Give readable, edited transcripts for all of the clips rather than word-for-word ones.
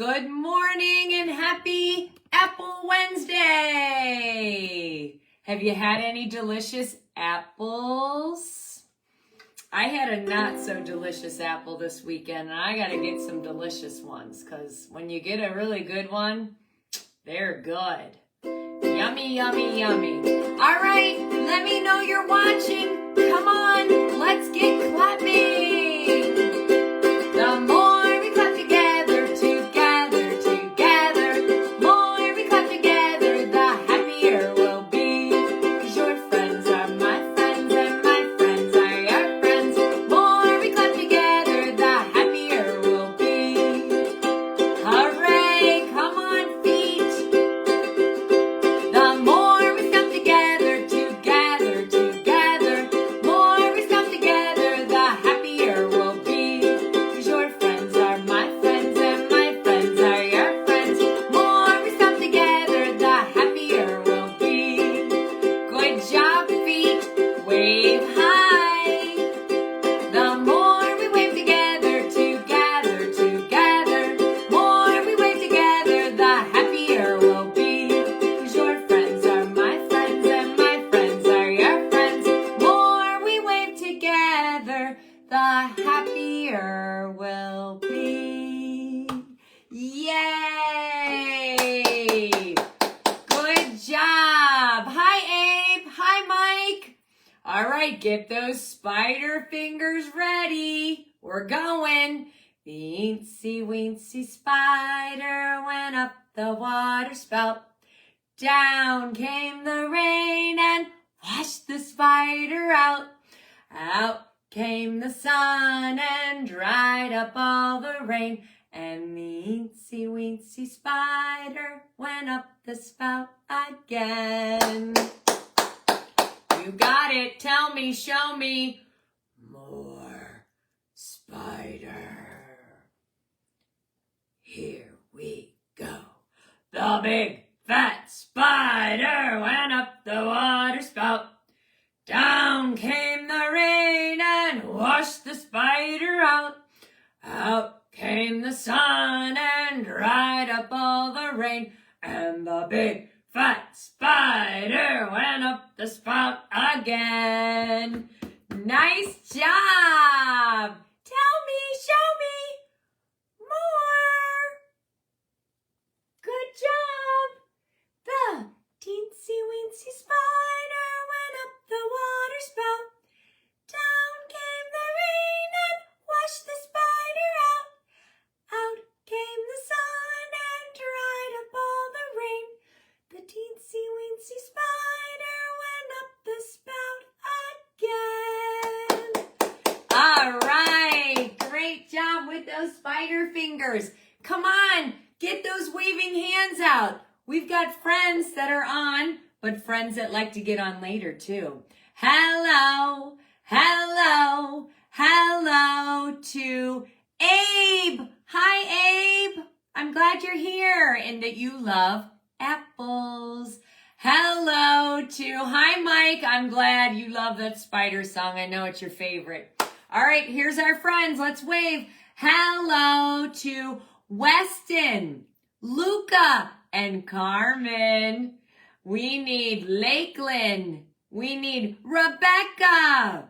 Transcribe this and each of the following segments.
Good morning and happy Apple Wednesday. Have you had any delicious apples? I had a not so delicious apple this weekend, and I gotta get some delicious ones because when you get a really good one, they're good. Yummy, yummy, yummy. All right, let me know you're watching. Come on, let's get clapping. The more we clap together, more we clap together, the happier we'll be. 'Cause your friends are my friends and my friends are your friends. More we clap together, the happier we'll be. Hooray, come on feet. The more we stomp together, more we stomp together, the happier we'll be. 'Cause your friends are my friends and my friends are your friends. More we stomp together, the happier we'll be. Good job, feet. Wave high. The more we wave together, more we wave together, the happier we'll be. 'Cause your friends are my friends and my friends are your friends. More we wave together, the happier we'll be. Yay! Good job. Hi, Abe. Hi, Mike. All right, get those spider fingers ready. We're going. The eensy weensy spider went up the water spout. Down came the rain and washed the spider out. Out came the sun and dried up all the rain. And the eensy weensy spider went up the spout again. You got it. Tell me, show me. More spider. Here we go. The big fat spider went up the water spout. Down came the rain and washed the spider out. Out came the sun and dried up all the rain. And the big fat spider went up the spout again. Nice job! Tell me, show me. More. Good job. The teensy weensy spider went up the water spout. Down came the rain and washed the spider out. Out came the sun and dried up all the rain. The teensy weensy spider went up the spout again. All right, great job with those spider fingers. Come on, get those waving hands out. We've got friends that are on, but friends that like to get on later too. Hello, hello, hello to Abe. Hi, Abe. I'm glad you're here and that you love apples. Hello to, hi, Mike. I'm glad you love that spider song. I know it's your favorite. All right, here's our friends. Let's wave. Hello to Weston, Luca, and Carmen. We need Lakeland. We need Rebecca,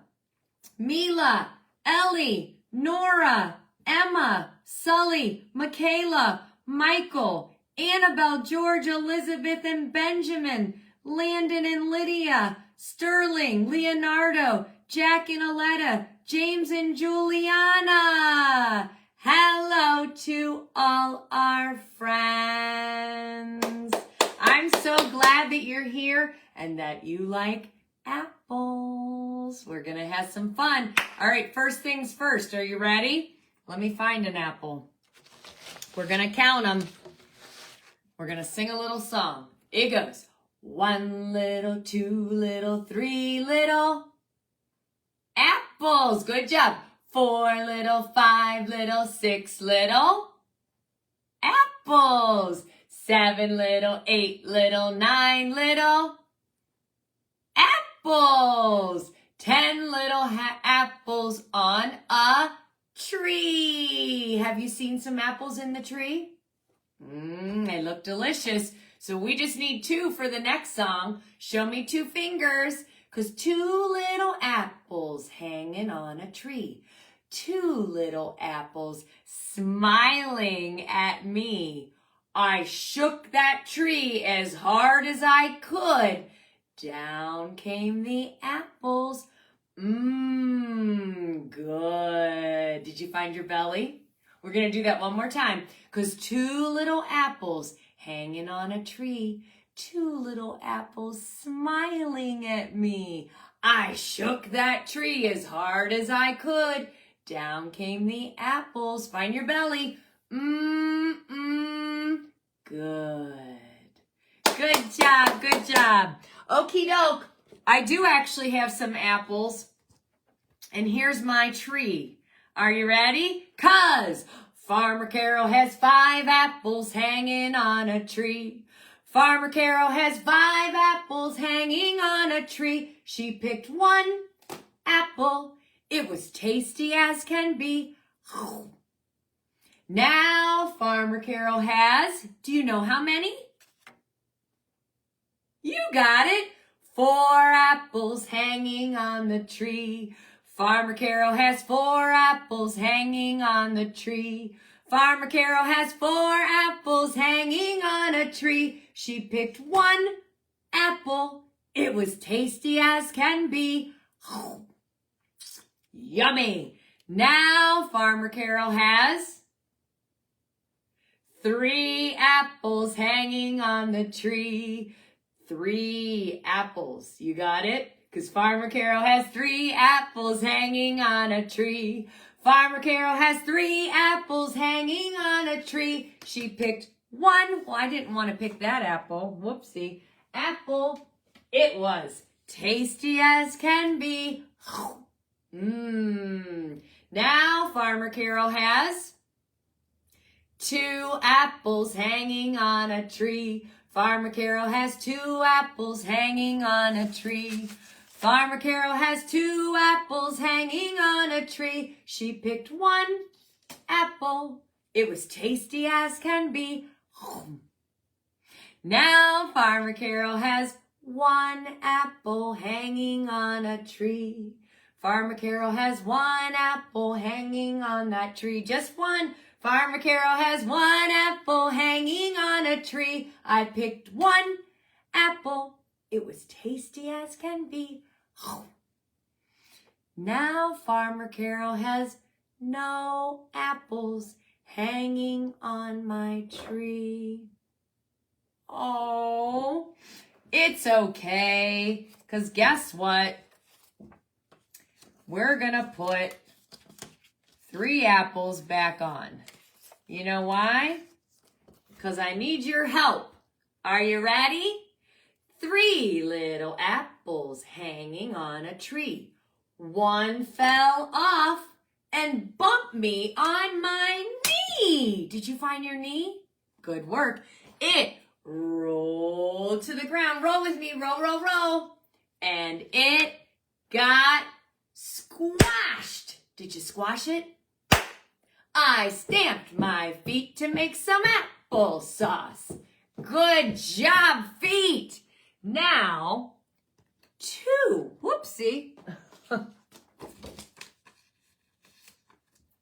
Mila, Ellie, Nora, Emma, Sully, Michaela, Michael, Annabelle, George, Elizabeth, and Benjamin, Landon and Lydia, Sterling, Leonardo, Jack and Aletta, James and Juliana. Hello to all our friends. I'm so glad that you're here and that you like apples. We're going to have some fun. All right, first things first. Are you ready? Let me find an apple. We're going to count them. We're going to sing a little song. It goes, 1 little, 2 little, 3 little apples. Good job. 4 little, 5 little, 6 little apples. 7 little, 8 little, 9 little apples. 10 little apples on a tree. Have you seen some apples in the tree? They look delicious. So we just need 2 for the next song. Show me 2 fingers. 'Cause 2 little apples hanging on a tree. 2 little apples smiling at me. I shook that tree as hard as I could. Down came the apples. Good. Did you find your belly? We're going to do that one more time. 'Cause 2 little apples hanging on a tree. 2 little apples smiling at me. I shook that tree as hard as I could. Down came the apples. Find your belly. Good. Good job, good job. Okie doke. I do actually have some apples. And here's my tree. Are you ready? 'Cause Farmer Carol has 5 apples hanging on a tree. Farmer Carol has 5 apples hanging on a tree. She picked 1 apple. It was tasty as can be. Now Farmer Carol has, do you know how many? You got it. 4 apples hanging on the tree. Farmer Carol has 4 apples hanging on the tree. Farmer Carol has 4 apples hanging on a tree. She picked 1 apple. It was tasty as can be. Yummy. Now Farmer Carol has 3 apples hanging on the tree. 3 apples. You got it? 'Cause Farmer Carol has 3 apples hanging on a tree. Farmer Carol has 3 apples hanging on a tree. She picked 1. Well, I didn't want to pick that apple. Whoopsie. Apple. It was tasty as can be. Now Farmer Carol has 2 apples hanging on a tree. Farmer Carol has 2 apples hanging on a tree. Farmer Carol has 2 apples hanging on a tree. She picked 1 apple. It was tasty as can be. Now Farmer Carol has 1 apple hanging on a tree. Farmer Carol has 1 apple hanging on that tree. Just 1. Farmer Carol has 1 apple hanging on a tree. I picked 1 apple. It was tasty as can be. Now Farmer Carol has no apples hanging on my tree. Oh, it's okay. 'Cause guess what? We're gonna put 3 apples back on. You know why? 'Cause I need your help. Are you ready? 3 little apples hanging on a tree. 1 fell off and bumped me on my knee. Did you find your knee? Good work. It rolled to the ground. Roll with me. Roll, roll, roll. And it got squashed. Did you squash it? I stamped my feet to make some applesauce. Good job, feet. Now, 2. Whoopsie.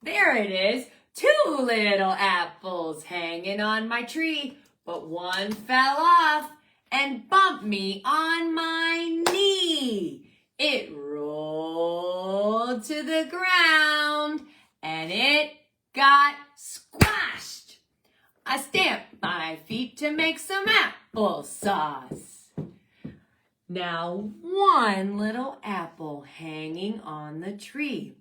There it is. 2 little apples hanging on my tree, but 1 fell off and bumped me on my knee. It rolled to the ground and it got squashed. I stamped my feet to make some applesauce. Now 1 little apple hanging on the tree.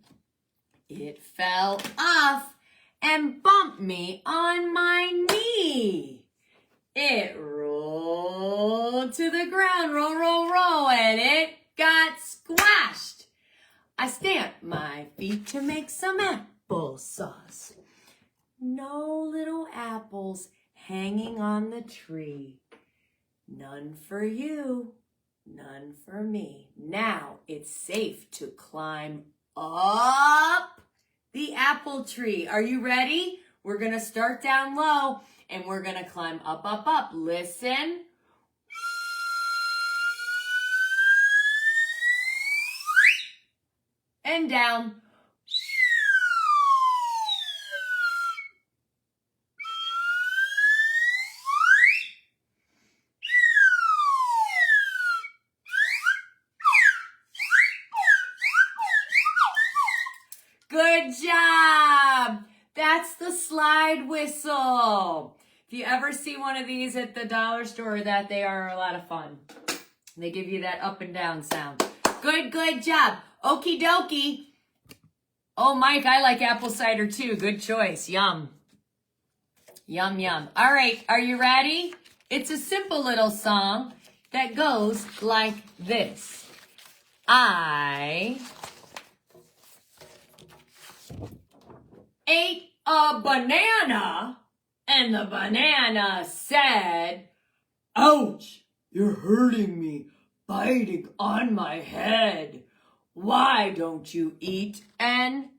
It fell off and bumped me on my knee. It rolled to the ground, roll, roll, roll, and it got squashed. I stamped my feet to make some applesauce. No little apples hanging on the tree. None for you, none for me. Now it's safe to climb up the apple tree. Are you ready? We're going to start down low And we're going to climb up, up, up. Listen. And down. Good job. That's the slide whistle. If you ever see one of these at the dollar store, they are a lot of fun. They give you that up and down sound. Good, good job. Okie dokie. Oh, Mike, I like apple cider too. Good choice. Yum. Yum, yum. All right, are you ready? It's a simple little song that goes like this. I ate a banana, and the banana said, "Ouch, you're hurting me, biting on my head. Why don't you eat an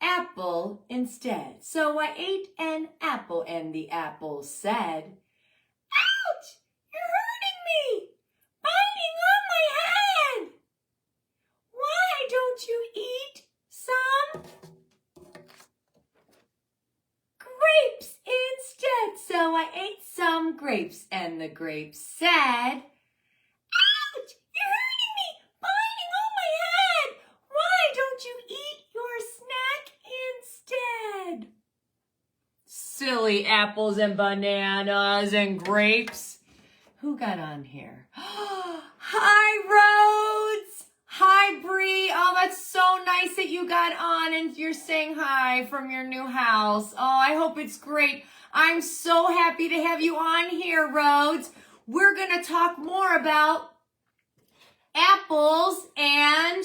apple instead?" So I ate an apple, and the apple said, "Ouch, you're hurting me, biting on my head. Why don't you eat some grapes instead?" So I ate some grapes, and the grapes said, "Ouch, you're hurting me, biting on my head. Why don't you eat your snack instead?" Silly apples and bananas and grapes. Who got on here? Hi, Rhodes. Hi, Bree. Oh, that's so nice that you got on and you're saying hi from your new house. Oh, I hope it's great. I'm so happy to have you on here, Rhodes. We're going to talk more about apples and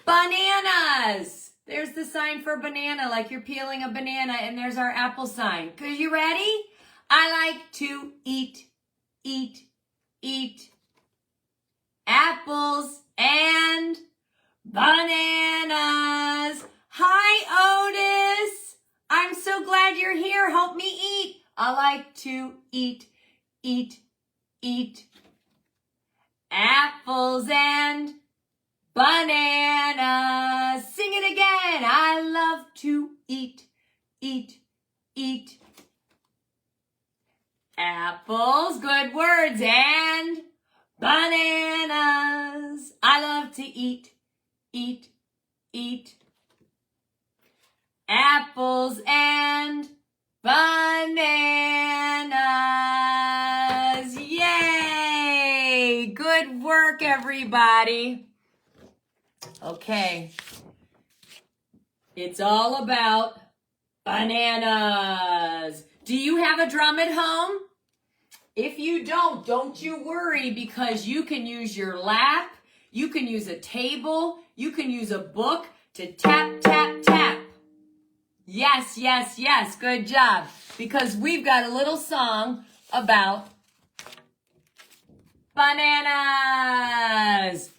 bananas. There's the sign for banana, like you're peeling a banana, and there's our apple sign. You ready? I like to eat apples and bananas. Hi, Otis. I'm so glad you're here. Help me eat. I like to eat apples and bananas. Sing it again. I love to eat apples, good words, and bananas. I love to eat apples and bananas. Yay! Good work, everybody. Okay. It's all about bananas. Do you have a drum at home? If you don't you worry, because you can use your lap, you can use a table, you can use a book to tap, tap, tap. Yes, yes, yes, good job. Because we've got a little song about bananas.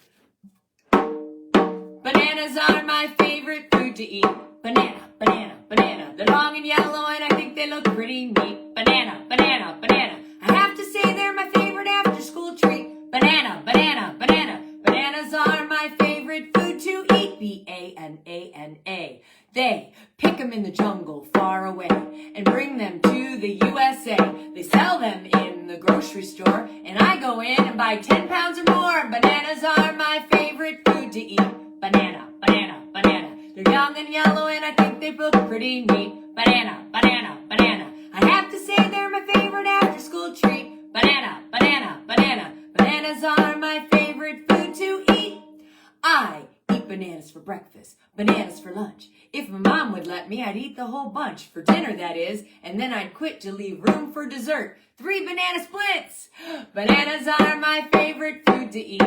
Bananas are my favorite food to eat. Banana, banana, banana. They're long and yellow and I think they look pretty neat. Banana, banana, banana. I have to say they're my favorite after school treat. Banana, banana, banana. Bananas are my favorite food to eat. B-A-N-A-N-A. They pick them in the jungle far away and bring them to the USA. They sell them in the grocery store and I go in and buy 10 pounds or more. Bananas are my favorite food to eat. Banana, banana, banana. They're young and yellow and I think they look pretty neat. Banana, banana, banana. I have to say they're my favorite after school treat. Banana, banana, banana. Bananas are my favorite food to eat. I eat bananas for breakfast, bananas for lunch. If my mom would let me, I'd eat the whole bunch. For dinner, that is, and then I'd quit to leave room for dessert. 3 banana splits. Bananas are my favorite food to eat.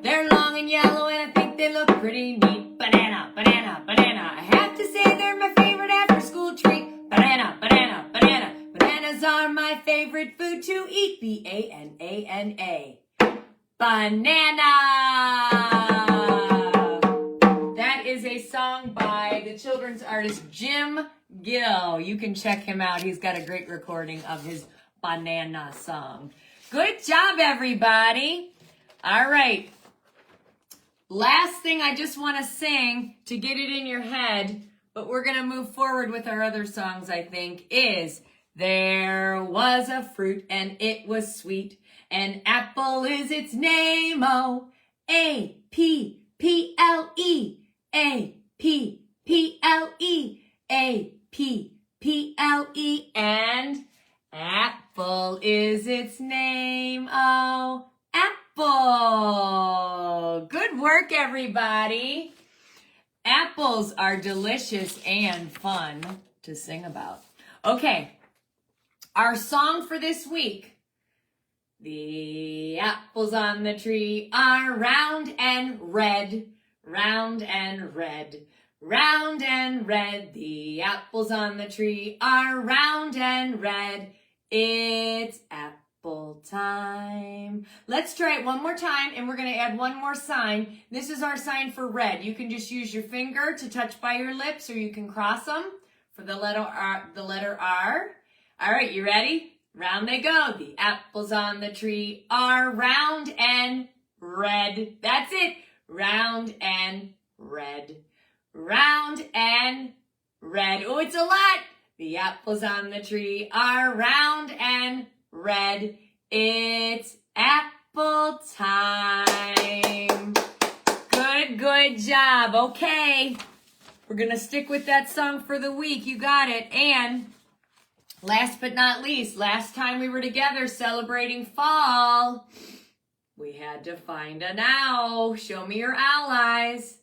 They're long and yellow and I think they look pretty neat. Banana, banana, banana. I have to say they're my favorite after school treat. Banana, banana, banana. Bananas are my favorite food to eat. B-A-N-A-N-A. Banana. That is a song by by the children's artist Jim Gill. You can check him out. He's got a great recording of his banana song. Good job, everybody. All right. Last thing I just want to sing to get it in your head, but we're going to move forward with our other songs, I think, is there was a fruit and it was sweet, and apple is its name, oh, A-P-P-L-E, A-P-P-L-E, A-P-P-L-E, and apple is its name, oh, apple. Good work, everybody. Apples are delicious and fun to sing about. Okay, our song for this week. The apples on the tree are round and red, round and red, round and red. The apples on the tree are round and red. It's apple time. Let's try it one more time, and we're going to add one more sign. This is our sign for red. You can just use your finger to touch by your lips, or you can cross them for the letter R. All right, you ready? Round they go. The apples on the tree are round and red. That's it. Round and red. Round and red. Oh, it's a lot. The apples on the tree are round and red. It's apple time. Good job. Okay. We're going to stick with that song for the week. You got it. And last but not least, last time we were together celebrating fall, we had to find an owl. Show me your owl eyes.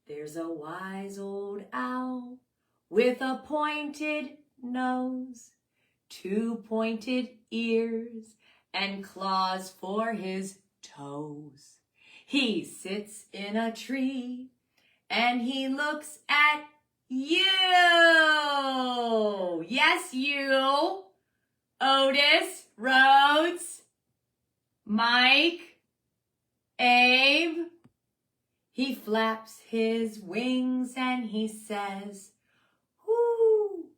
There's a wise old owl with a pointed nose, 2 pointed ears, and claws for his toes. He sits in a tree and he looks at you. Yes, you. Otis, Rhodes, Mike, Abe. He flaps his wings and he says, whoo,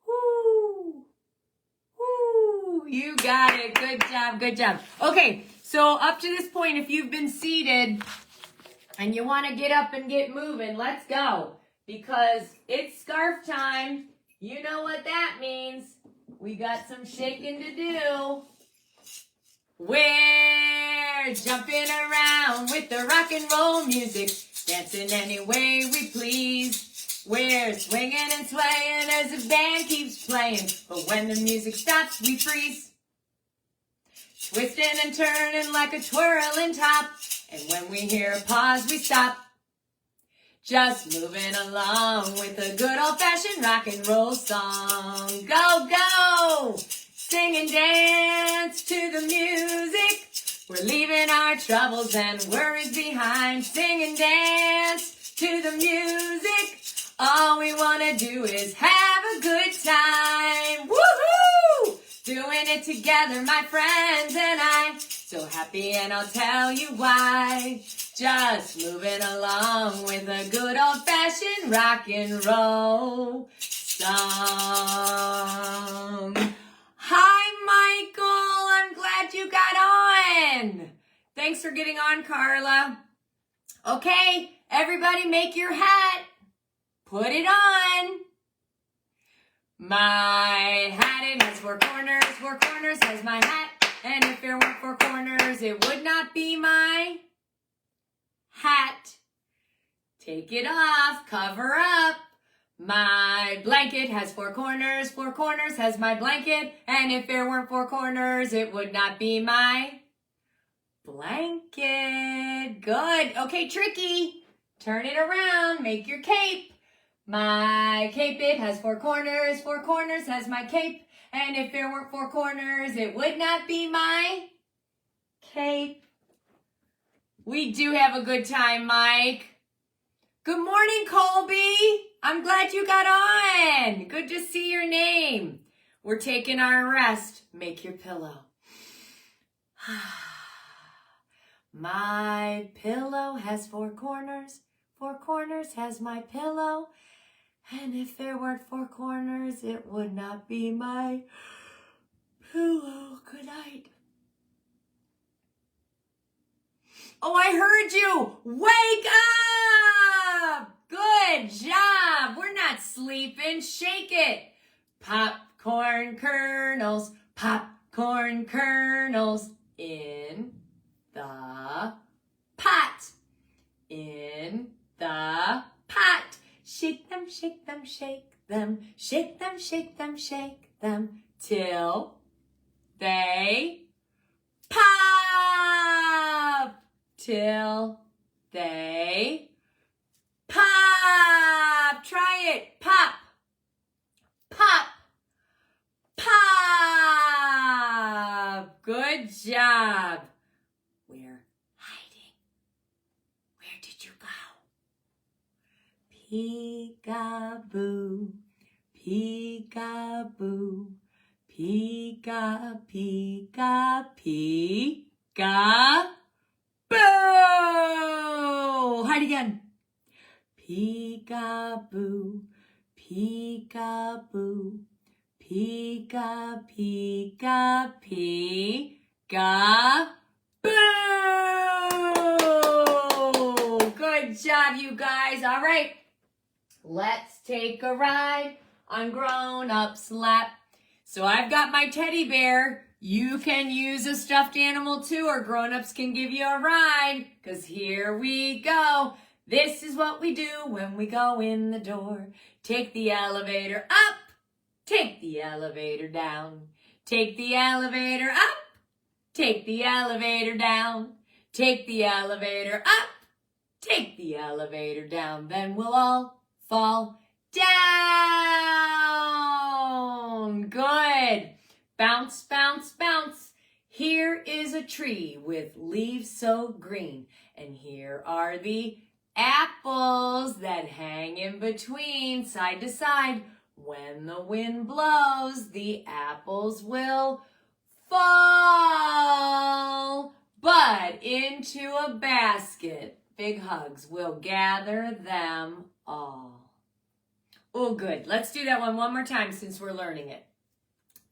whoo, whoo. You got it. Good job, good job. Okay, so up to this point, if you've been seated and you want to get up and get moving, let's go. Because it's scarf time. You know what that means. We got some shaking to do. We're jumping around with the rock and roll music, dancing any way we please. We're swinging and swaying as the band keeps playing, but when the music stops, we freeze. Twisting and turning like a twirling top, and when we hear a pause, we stop. Just moving along with a good old-fashioned rock and roll song. Go, go! Sing and dance to the music. We're leaving our troubles and worries behind. Sing and dance to the music. All we want to do is have a good time. Woohoo! Doing it together, my friends and I. So happy, and I'll tell you why. Just moving along with a good old-fashioned rock and roll song. Hi, Michael. I'm glad you got on. Thanks for getting on, Carla. Okay, everybody make your hat. Put it on. My hat, it has 4 corners. 4 corners has my hat. And if there weren't 4 corners, it would not be my hat. Take it off, cover up. My blanket has 4 corners. 4 corners has my blanket. And if there weren't 4 corners, it would not be my blanket. Good. Okay, tricky. Turn it around. Make your cape. My cape, it has 4 corners. 4 corners has my cape. And if there weren't 4 corners, it would not be my cape. We do have a good time, Mike. Good morning, Colby. I'm glad you got on. Good to see your name. We're taking our rest. Make your pillow. My pillow has 4 corners. 4 corners has my pillow. And if there weren't four corners, it would not be my pillow. Good night. Oh, I heard you. Wake up. Good job. We're not sleeping. Shake it. Popcorn kernels, popcorn kernels in the pot. In the pot. Shake them, shake them, shake them, shake them, shake them, shake them, till they pop. Till they pop. Try it. Pop. Pop. Pop. Good job. We're hiding. Where did you go? Peekaboo, peekaboo, peeka, peeka, peekaboo. Hide again. Peekaboo, peekaboo, peeka, peeka, peekaboo. Good job, you guys. All right. Let's take a ride on Grown-Up's Lap. So I've got my teddy bear. You can use a stuffed animal too, or grown-ups can give you a ride. Because here we go. This is what we do when we go in the door. Take the elevator up. Take the elevator down. Take the elevator up. Take the elevator down. Take the elevator up. Take the elevator down. Then we'll all fall down. Good. Bounce, bounce, bounce. Here is a tree with leaves so green. And here are the apples that hang in between, side to side. When the wind blows, the apples will fall. But into a basket, big hugs, we'll gather them all. Oh, good. Let's do that one more time since we're learning it.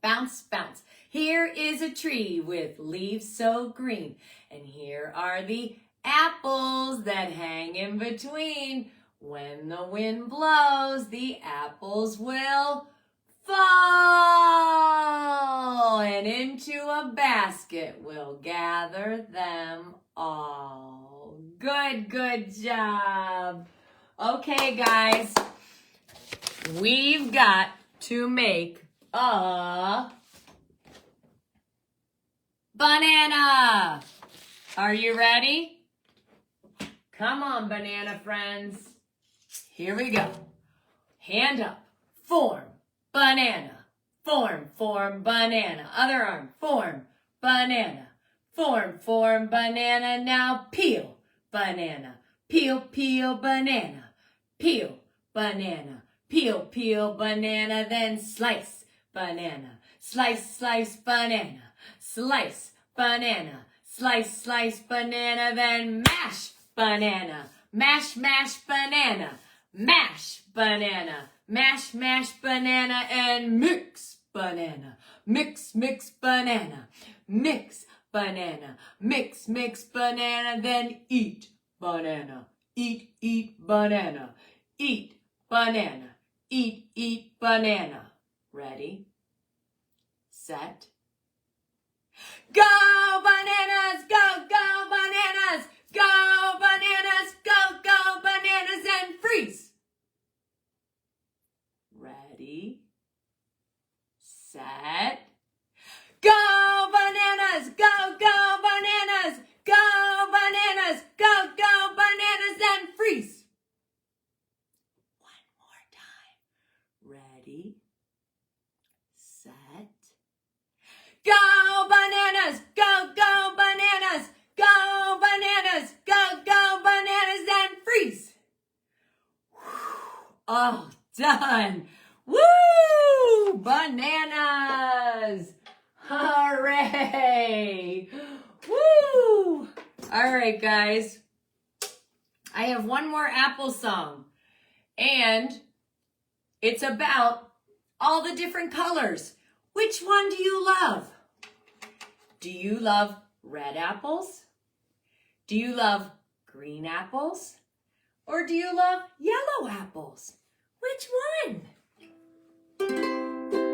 Bounce, bounce. Here is a tree with leaves so green. And here are the apples that hang in between. When the wind blows, the apples will fall. And into a basket we'll gather them all. Good, good job. Okay, guys. We've got to make a banana. Are you ready? Come on, banana friends. Here we go. Hand up. Form. Banana. Form, form, banana. Other arm. Form. Banana. Form, form, banana. Now peel. Banana. Peel, peel, banana. Peel, banana. Peel, peel, banana. Then slice. Banana. Slice, slice, banana. Slice, banana. Slice, slice, banana. Then mash. Banana. Mash, mash, banana. Mash, banana. Mash, mash, banana. And mix, banana. Mix, mix, banana. Mix, banana. Mix, mix, banana. Then eat, banana. Eat, eat, banana. Eat, banana. Eat, eat, banana. Ready? Set. Go, bananas! Go, go, bananas! Go, bananas! Go, go, bananas! And freeze! Ready? Set. Go, bananas! Go, go, bananas! Go, bananas! Go, go, bananas! And freeze! One more time. Ready? Set. Go, bananas! Go, go, bananas! Go, bananas! Go, go, bananas! And freeze! All done! Woo! Bananas! Hooray! Woo! All right, guys. I have one more apple song. And It's about all the different colors. Which one do you love? Do you love red apples? Do you love green apples? Or do you love yellow apples? Which one?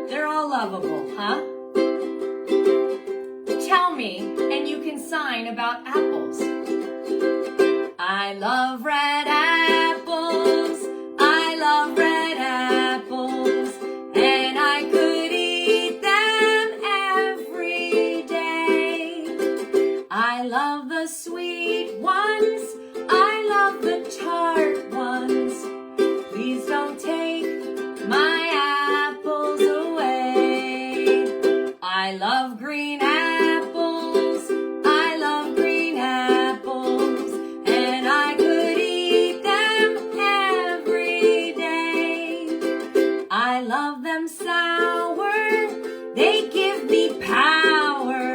They're all lovable, huh? Tell me, and you can sign about apples. I love red apples. I love red apples. And I could eat them every day. I love the sweet ones. I love the tart ones. Please don't take my apples away. I love green apples. I love green apples. And I could eat them every day. I love them sour. They give me power.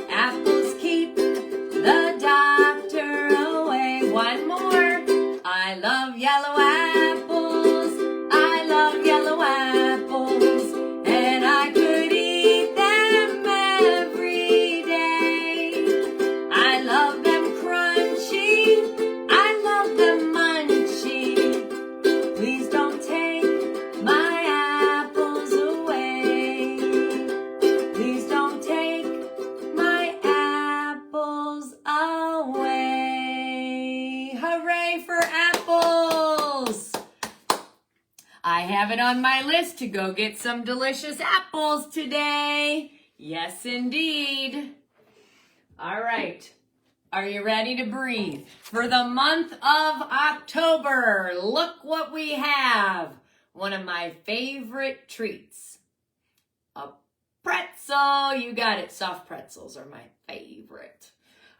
Apples keep the doctor away. One more. I love yellow apples. I love yellow apples. And I could eat them every day. I love them crunchy. I love them munchy. Please don't take my apples away. Please don't take my apples away. Hooray for apples! I have it on my list to go get some delicious apples today. Yes, indeed. All right. Are you ready to breathe? For the month of October, look what we have. One of my favorite treats. A pretzel. You got it. Soft pretzels are my favorite.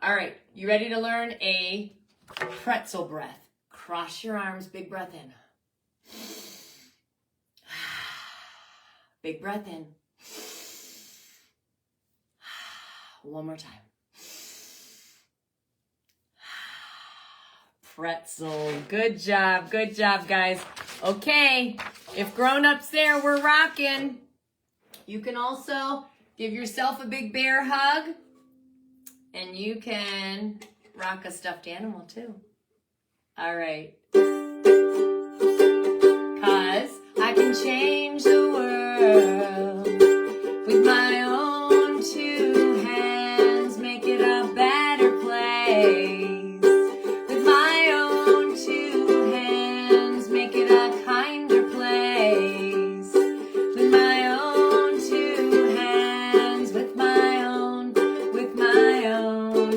All right. You ready to learn a pretzel breath? Cross your arms. Big breath in. Big breath in. One more time. Pretzel. Good job, guys. Okay, if grown-ups there, we're rocking. You can also give yourself a big bear hug, and you can rock a stuffed animal too. All right. 'Cause I can change the world with my own two hands, make it a better place. With my own two hands, make it a kinder place. With my own two hands, with my own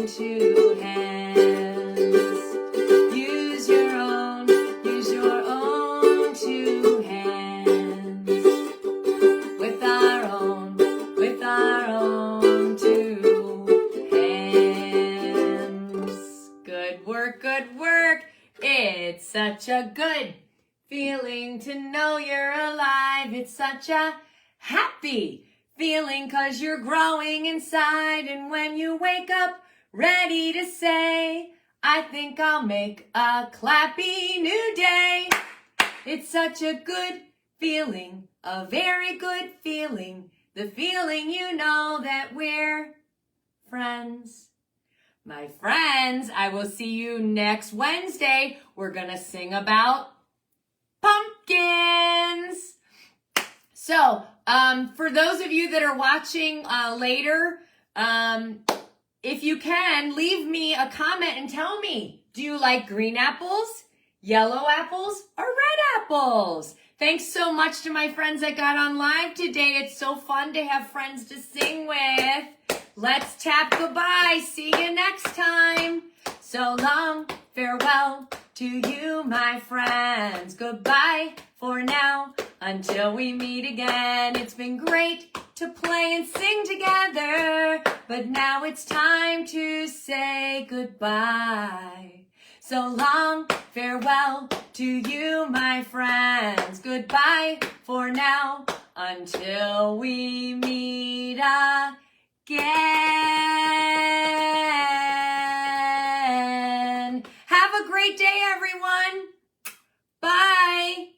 two hands. Use your own two hands. With our own two hands. Good work, good work. It's such a good feeling to know you're alive. It's such a happy feeling 'cause you're growing inside. And when you wake up ready to say, I think I'll make a clappy new day. It's such a good feeling, a very good feeling. The feeling you know that we're friends. My friends, I will see you next Wednesday. We're gonna sing about pumpkins. So, for those of you that are watching later, if you can, leave me a comment and tell me, do you like green apples, yellow apples, or red apples? Thanks so much to my friends that got on live today. It's so fun to have friends to sing with. Let's tap goodbye. See you next time. So long, farewell to you, my friends. Goodbye for now until we meet again. It's been great to play and sing together, but now it's time to say goodbye. So long, farewell to you, my friends. Goodbye for now until we meet again. Have a great day, everyone. Bye.